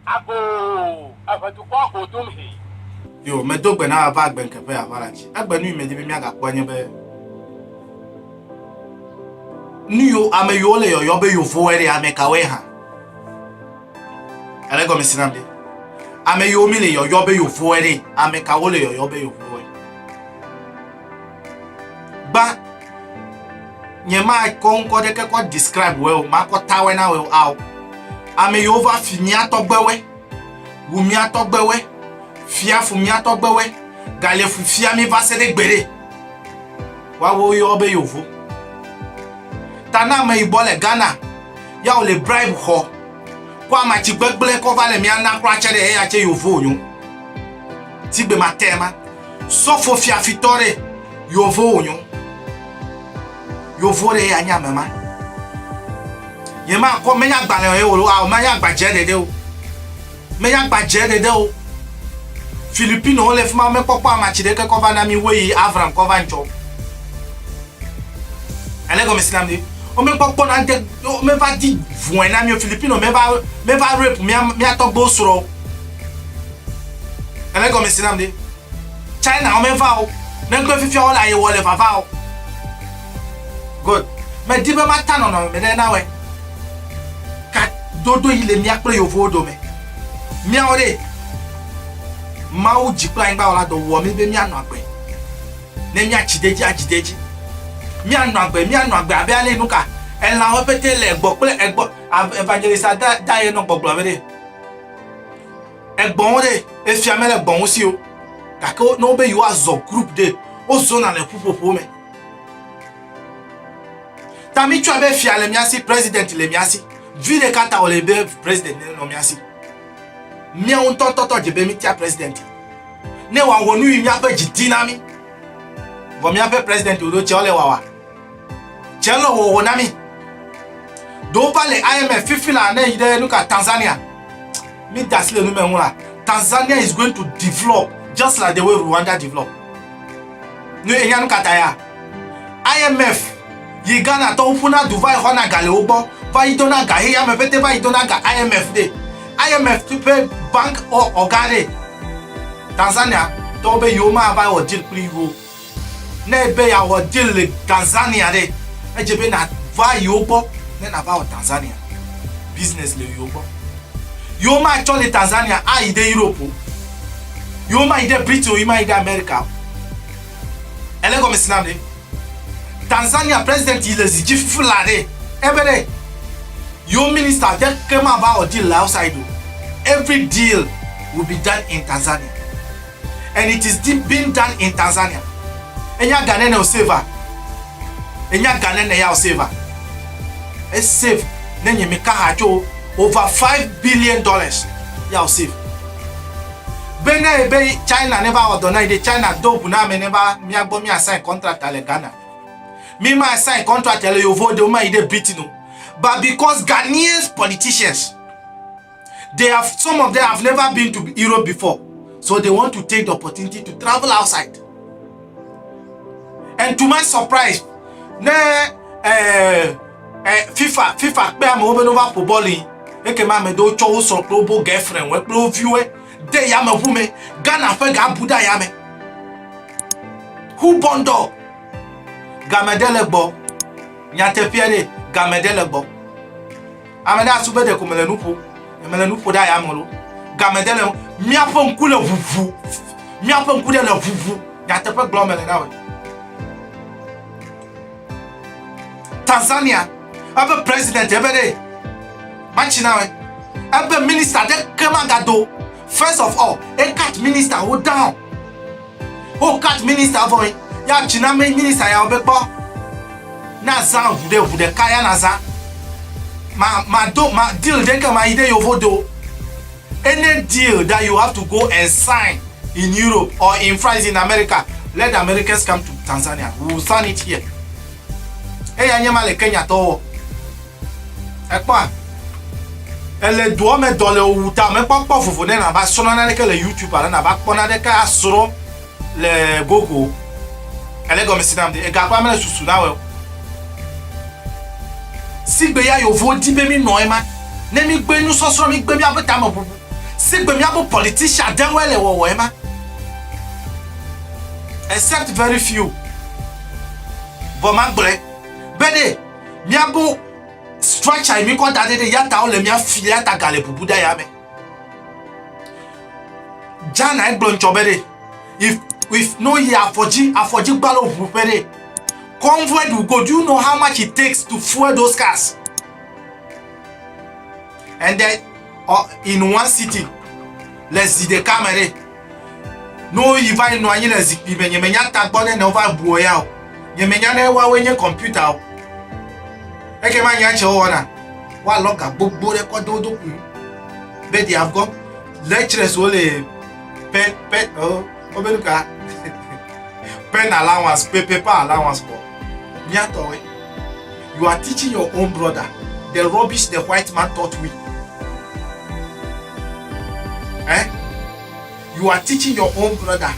Ago, afatukwa ko tumhi. Yo, me dogbe na ava agbe nke pe avalachi. Agbe nu me dibi mi aga kwanye be. Nu yo ame yo le yo be yo voere ame kawe ha. Ele go me sinamde. Ame yo mi le yo be yo voere ame kawe le yo be yo voere. Ba nyema konko de ke ko describe well ma ko tawe na well out. Ame yo va fini atogbewe. Wumi atogbewe. Fia fumi atogbewe. Gale fu fia mi va se de gbere. Wa wo yo be yo vo. Tana me ibole Ghana. Ya o le bribe ho. Kwa ma ti gbegbele ko va le mi ana kra chere e ya che yo vo yun. Ti gbe ma tema. So fo fia fitore yo vo yun. Yo vo re ya nya mama. Ye ma ko me ya gba le o a ma ya gba je dede o. Me ya gba je dede o. Filipino le fuma me popo amachide ke ko va na mi we Avram ko va njo. Ale go me sinamdi. O me popo na nte o me va di voin na mi Filipino me va rape mi atogbo soro. Ale go me sinamdi. China o me va o. Ne go fifi o la ye wole va va o. Good. Me di be mata no me de na we. Ka dodo ile mi akple yo vodo me. Mi ore. Ma o jipla ngba ola do wo mi be mi anu agbe. Ne mi ajideji. Mi anu agbe abi ale nuka. E la o pete le egbo evangelist da ye no gbogbo abere. Egbon de e fi amele egbon si o. Ka ko no be you azo group de o zona le pupopo me. Tami tu abe fi ale miasi president le miasi. Vi de kata o le be president le no miasi. Mi a un toto je be mi tia president. Ne wa wonu mi ape jidina mi. Bo mi ape president o do che ole wawa. Che lo wo na mi. Do pa le IMF fifila na ide nuka Tanzania. Mi dasle nu me hunla. Tanzania is going to develop just like the way Rwanda develop. Nu enya nuka taya. IMF yi Ghana to funa Dubai hona gale ogbo. Va idona ga he ya me pete va idona ga IMF de. IMF to pay bank or organe. Tanzania to be yoma ba o deal privo. Ne be ya o deal le Tanzania de. Ejebe na va yobo ne na ba o Tanzania. Business le yobo. Yoma actually Tanzania a ide Europe. Yoma ide Britain, yoma ide America. Ele go mesinamde. Tanzania president ile ziji fulade. Ebere. Your minister just came about a deal outside. Every deal will be done in Tanzania. And it is being done in Tanzania. Enya Ghanaian saver. Enya Ghanaian ya saver. It's save. Then you make over $5 billion. Ya save. Bene China never ordinary. The China do buna me never me agbo me assign contract ale Ghana. Me ma assign contract ale yo vo de ma ide Britain. But because Ghanaian politicians, some of them have never been to Europe before, so they want to take the opportunity to travel outside. And to my surprise, FIFA pe am over for bowling. Eke ma me do cho so global girlfriend we pro view de ya me hu me Ghana fe ga buda ya me. Who bondo? Gamedele gbo. Nyate piere Gamedele gbo. Ameda sube de komelenupo da ya molo. Gamedele mi apo nkule vuvu. Mi apo nkule le vuvu. Nyate pe glomele na we. Tanzania abe president ebede. Machi na we. Abe minister de kemagado. First of all, a cat minister hold down. Oh cat minister boy. Ya china minister ya obekpo. Na za vude kaya na za. Ma deal they can my ide yovodo. Any deal that you have to go and sign in Europe or in France in America, let the Americans come to Tanzania. We will sign it here. Hey, anyama le Kenya to. Ekpa. Ele do me dole owuta me papa fofo ne na ba sona na le YouTube ala na ba kpona de ka asoro le gogo. Ele go me sidam de e ga pa me susu na we. Sigbe ya yo vo di be mi no e ma. Ne mi gbe nu sosoro mi gbe mi abeta mo bubu. Sigbe miabo politician denwele wo ema. Except very few. But mangle. Bede miabo structure mi ko dade de yata o le mia filia ta gale bubuda ya me. Jana e blon chobede. If no ye afoji gbalo bupede. Convoy will go. Do you know how much it takes to fuel those cars? And then in one city, let's see the camera. No, if I know any let's see, you may not tag body over boy out. You may not know when your computer. I can manage your honor. What look at book board record do. But they have got lecturers only pet pen allowance, paper allowance. You are teaching your own brother the rubbish the white man taught we. You are teaching your own brother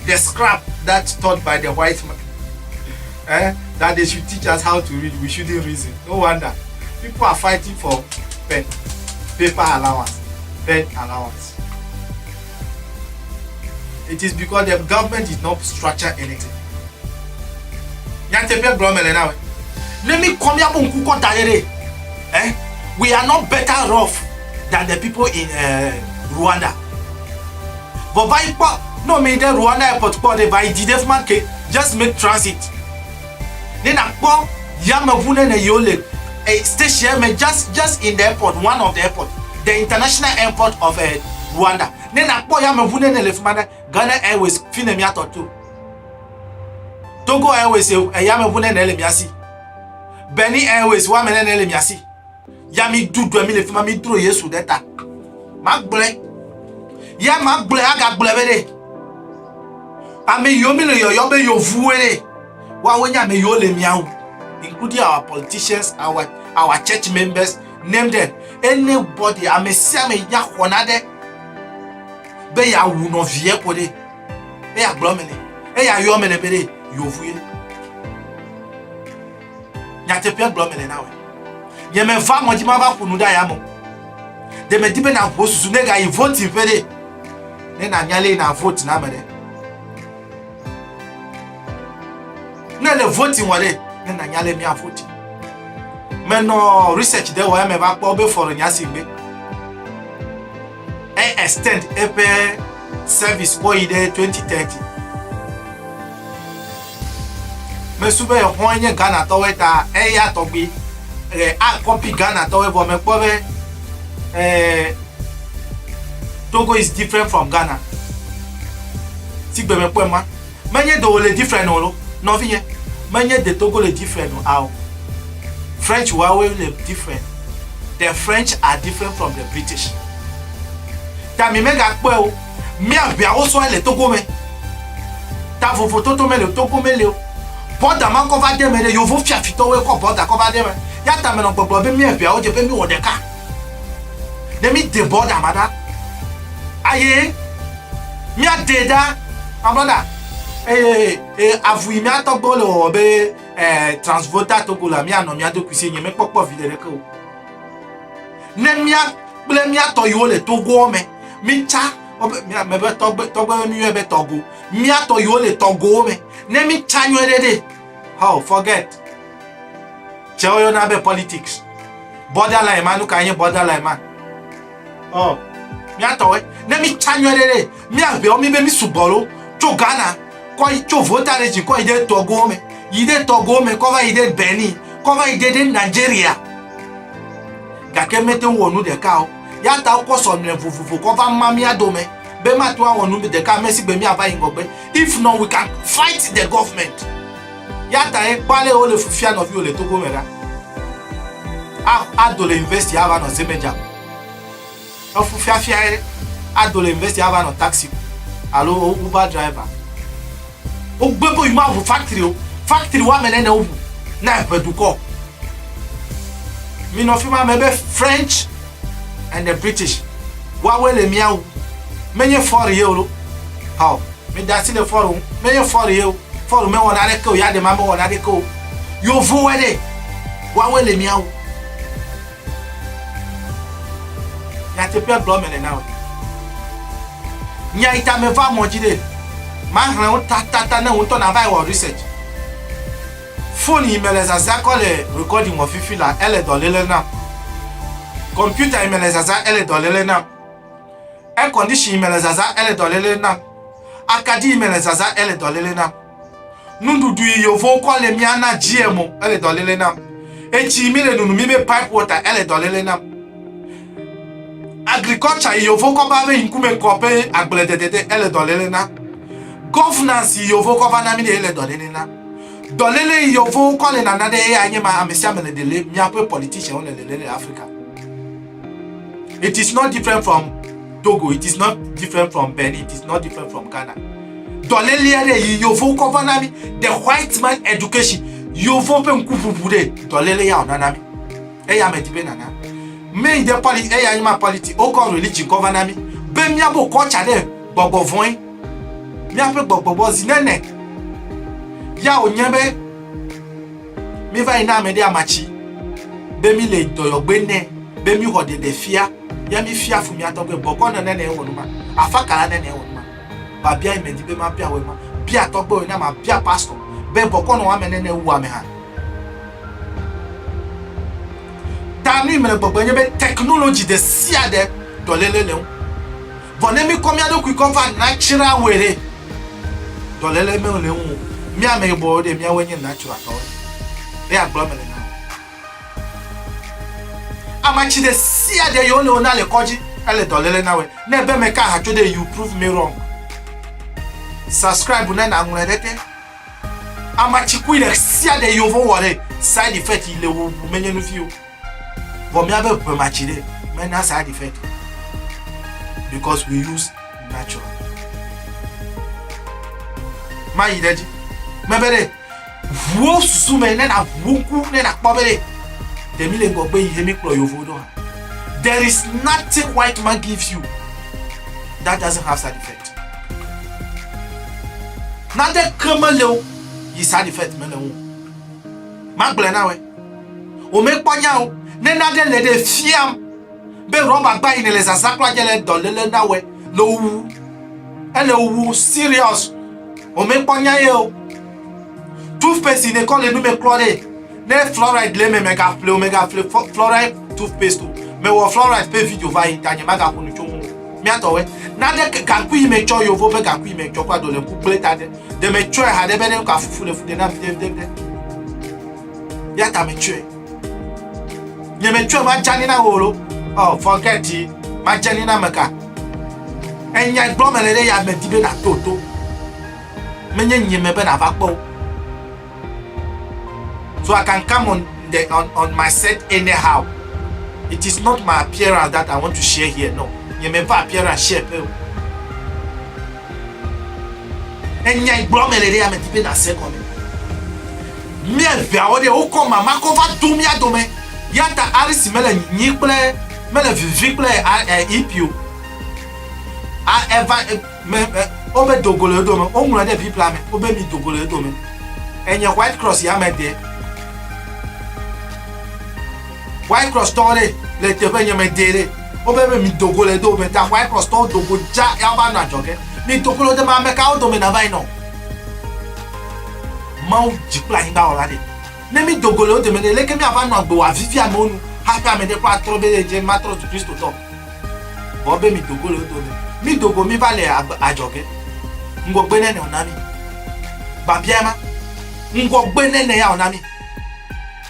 the scrap that's taught by the white man. That they should teach us how to read. We shouldn't reason. No wonder. People are fighting for paper allowance, pen allowance. It is because the government did not structure anything. Let me come here and we are not better off than the people in Rwanda. But by no me the Rwanda airport by the just make transit. Then a station just in the airport, one of the airport, the international airport of Rwanda. Then a Ghana Airways Finemiato too. Togo Airways Yamabune Nelemiasi. Benin Airways Wamene Nelemiasi. Yami do Dwemile Fami Dro Yesu Deta. Macble. Ya Macble Aga Blevede. Ame Yomile Yobe Yovuere. Wawenya me Yole Miao. Including our politicians, our church members, name them. Anybody Ame Siame Yakonade. Be ya wuno vie pode. Be ya glomene. E ya yomene bede. Yovuye nyate pia blomele nawe ye me va mo jima ba kunu da ya mo de me dibe na bosusu ne ga vote pede ne na nyale na vote na mede ne le vote wale ne na nyale mi a vote me no research de wa me ba po be for nya sigbe extend EP service for ide 2030. Me sube hoanye Ghana toweta ya togbi a copy Ghana towe bo me pobe Togo is different from Ghana. Sigbe me poema menye do le different no no finye menye de Togo le different no how French wawe le different. The French are different from the British. Ta mi mega pe o mi abia o so le Togo me ta fofo toto me le Togo me le border man cover them and you vote fito we ko border cover them ya ta me no gbogbo be mi ebia o je be mi wo de ka dem mi de border mada aye mi adeda my brother avui mi atogbo lo be transvoter Togo la mi ano mi ado kwisi yin me popo video ko ne mi ble mi ato yo le Togo me mi cha me be Togo mi be Togo mi ato yo le Togo me ne mi chanyo dede. How forget cheoyo na be politics borderline man ka yin borderline man oh mi atowe ne mi chanyo dede mi abe o mi be mi subolo to Ghana ko to voter regime ko ide Togo me cover ide Benin cover ide Nigeria gake mete wonu de ka o ya ta ko so ne fufufu cover mami adome be ma to wonu de ka mesi be mi aba ingogbe. If not, we can fight the government. Yata e pale o le fufia no vi o le Togo mera. Adole investi ava no zemeja. O fufia fia adole investi ava no taxi. Alo Uber driver. O gbebo ima vo factory o. Factory wa mele na obu. Na peduko. Mi no fi ma mebe French and the British. Wa we le miawu. Menye for ye o. How? Me dasi le forum me ye forum me wona le ko ya de ma me wona de ko yo vo wele wa wele miawo ya te pe blo mele na we nya ita me va mo jide ma hran o ta na o to na vai wo research phone email zaza ko le recording wo fifi la ele do lele na computer email zaza ele do lele na air condition email zaza ele do lele na akadi email zaza ele do lele na nundudu yovo ko le miana GMO ele do lele na echi mi le nunu mi be pipe water ele do lele na agriculture yovo ko ba be nkume ko pe agbledede ele do lele na governance yovo ko va na mi ele do lele na dolele yovo ko le na na de anye ma amesia mele de le mi ape politician le lele Africa. It is not different from Togo, it is not different from Benin, it is not different from Ghana. Dolele yovo ko va na mi the white man education yovo pe nkupupude dolele ya onanami eya medibe nana me de poli eya ma politi o ko religion ko va na mi be mi abo ko cha de gbogbo voin mi ape gbogbo zinene ya onyebe mi va ina me de amachi be mi le doyo gbe ne be mi ho de fia ya mi fia fu mi atogbe boko na nene wonuma afakala nene wonuma ba bia medibe ma bia we ma bia togbe na ma bia pastor be boko no wa menene wu ame ha tani me gbogbo nyebe technology de sia de dolele le vonemi komia do ku cover natural way dolele me le wu mi ame bo de mi awenye natural to e agbo me le na amachi de sia de yo le na le koji ele dolele na we na be me ka ha to de you prove me wrong subscribe na ngurete amachi ku ile sia de yo vo wore side effect ile wo menye no fio bo mi abe pe machi de me na side effect because we use natural ma ideji mebere wo susu me na wuku na kpobere demi le gbogbe ihe mi klo yovo do. There is nothing white man gives you that doesn't have side effect. Na de kemelo yi side effect me le wo ma gble na we o me kponya o ne na de le de fiam be roba gba ine le sasakla jele dolele na we lo wu ele wu serious o me kponya ye o toothpaste ne ko le nu me chloride ne fluoride le me mega fluoride toothpaste me wo fluoride pe video va intanye maga ko nu chomu mi atowe na de ka ku ime cho yo vo be ka ku ime cho kwa do le ku plate de me cho ha de be ne ka fufu le fu de na de ya ta me cho nye me cho ma jani na wolo oh forget it ma jani na meka enya gbo me le ya me dibe na toto me nye me be na va po. So I can come on my set anyhow. It is not my appearance that I want to share here. No, you may not appearance share. And you brought me there. I'm tipping a second. Me via what you come, my cover to me at me. Yata Alice Mela Niple Mela Viple EPU. I ever over Dogolo Dome, Omra de Viplame, Obe me Dogolo Dome. And your White Cross Yamade. White Cross story le te be nyame dere o be mi dogo le do me ta White Cross to dogo ja ya ba na joge mi dogo lo de ma me ka o do me na vai no ma o jipla hinda ola de ne mi dogo lo de me le ke mi ava no agbo wa vivi amonu ha ka me de kwa tro be je ma tro to Christo to bo be mi dogo lo do me mi dogo mi ba le a joge ngo gbe ne ona mi ba biama ngo gbe ne ya ona mi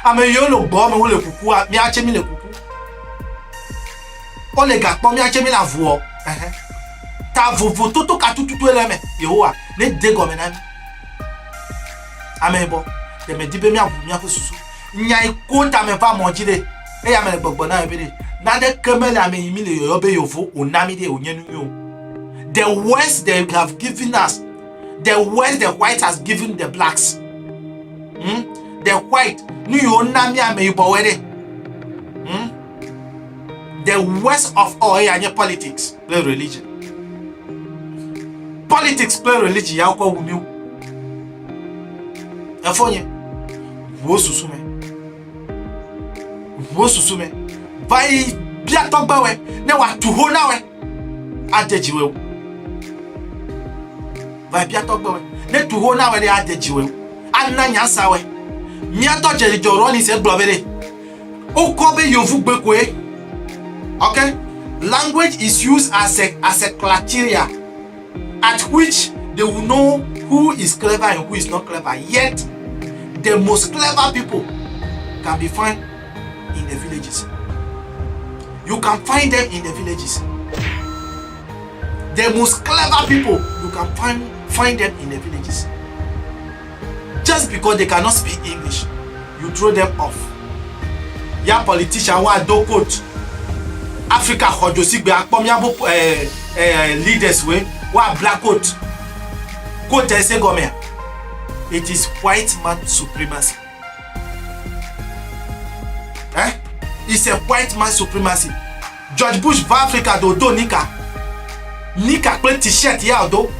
ame yo lo gbo me wo le kuku mi a che mi le kuku o le ga po mi a che mi la vuo ta vovo toto ka tututu ele me yehowa ne de go me na mi ame bo de me dibe mi avu mi afu susu nya iko ta me fa mo jide e ya me le gbogbo na ebe de na de kemele ame mi le yo be yovo onami de onyenu yo. The worst they have given us, the worst the white has given the blacks. The white the worst of all is politics, play religion. Politics play religion, ya kwa wumi. Efonye, wo susume. Vai bia togbe we ne wa tu ho na we adejiwe va bia togbe we ne tu ho na we de adejiwe anna nyansa we mia to je joro ni se globere o ko be yovu gbekwe. Okay, language is used as a criteria at which they will know who is clever and who is not clever. Yet the most clever people can be found in the villages. You can find them in the villages. The most clever people, you can find them in the villages. Just because they cannot speak English, you throw them off. Ya politician wa do coach Africa hojo sigbe akpom ya bo leaders we wa black coat ese gome. It is white man supremacy. It's a white man supremacy. George Bush va Africa do nika play t-shirt ya do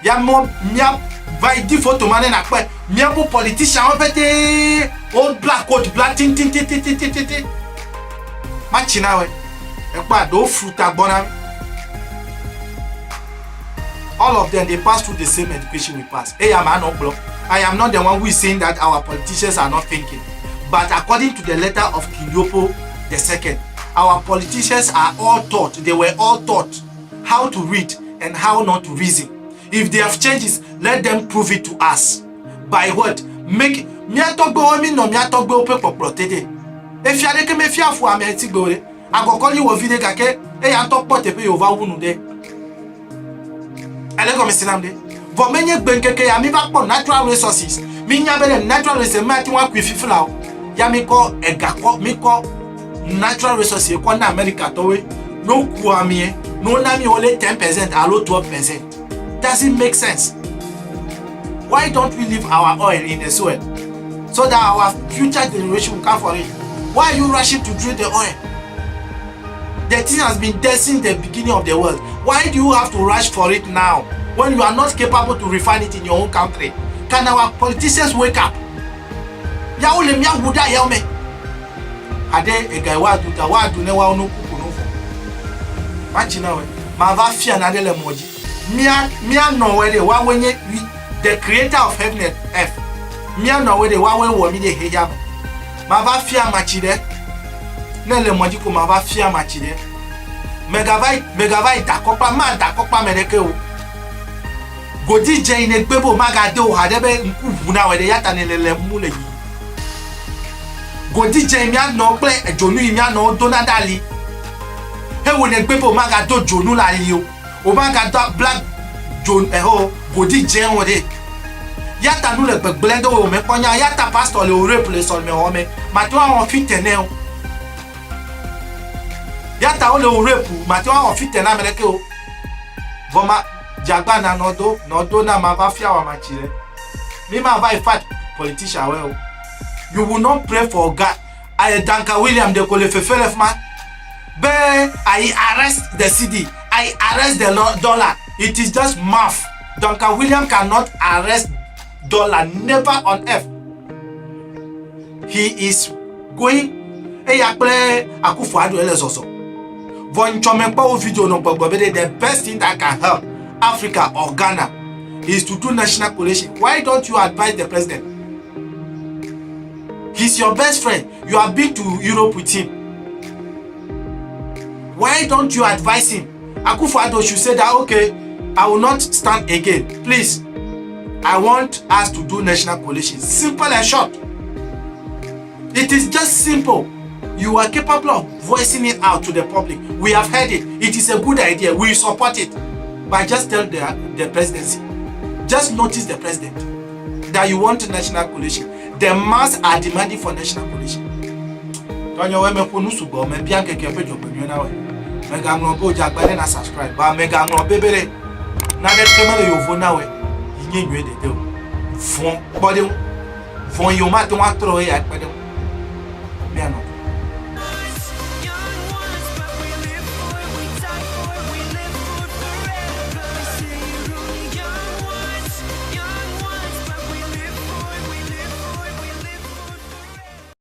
ya mo mia vai di photo mane na pe mia bo politician on fait old black coat black tin machina we ekpa do fruit agbona. All of them, they pass through the same education we pass. I am not the one who is saying that our politicians are not thinking. But according to the letter of King Leopold II, our politicians are all taught, they were all taught how to read and how not to reason. If they have changes, let them prove it to us. By what? Make if you are the me fear for America, I go call you a video kake, I talk about the pay over one. Ele comme silam de vo menye gbenkeke ya mi va po natural resources mi nya be natural resources ma ti wa kwi fifila ya mi ko ega ko mi ko natural resources ko na America to we no ku ami no na mi only 10% alo 12%. Doesn't make sense. Why don't we leave our oil in the soil so that our future generation will come for it? Why are you rushing to drill the oil? The thing has been there since the beginning of the world. Why do you have to rush for it now when you are not capable to refine it in your own country? Can our politicians wake up? Ya ule mia wuda ya ome. Ade ega wadu ne wa onu kuku no fo. Machina we. Ma va fia na de le moji. Mia no we de wa wenye the creator of heaven and earth. Mia no we de wa we wo mi de heya. Ma va fia machide. Ne le moji ko ma va fia machide. Megabyte dakopa ma dakopa mereke o. Godi je ine gbebo magade o hadebe nkubu na we de yata ne lele mule yi. Godi je mi ano ple ejonu mi ano donadali. He wo ne gbebo magado jonu la yi o. O magado black jon godi je won de. Yata nu le gbegblendo o me ponya yata pastor le o rape le so me o me. Ma to awon fitene o. Yata ole o rape ma ti wa fit na meleke o voma jagba na nodo na ma va fia wa ma chire mi ma va fight politician well. You will not pray for God. I Duncan William de Kole Fefelef man be I arrest the CD, I arrest the dollar. It is just math. Duncan William cannot arrest dollar, never on earth. He is going play Akufo-Addo elesoso. The best thing that can help Africa or Ghana is to do national coalition. Why don't you advise the president? He's your best friend. You have been to Europe with him. Why don't you advise him? Akufo-Addo should say that, okay, I will not stand again. Please, I want us to do national coalition. Simple and short. It is just simple. You are capable of voicing it out to the public. We have heard it. It is a good idea. We support it. But just tell the presidency. Just notice the president that you want a national coalition. The mass are demanding for national coalition. Subscribe. But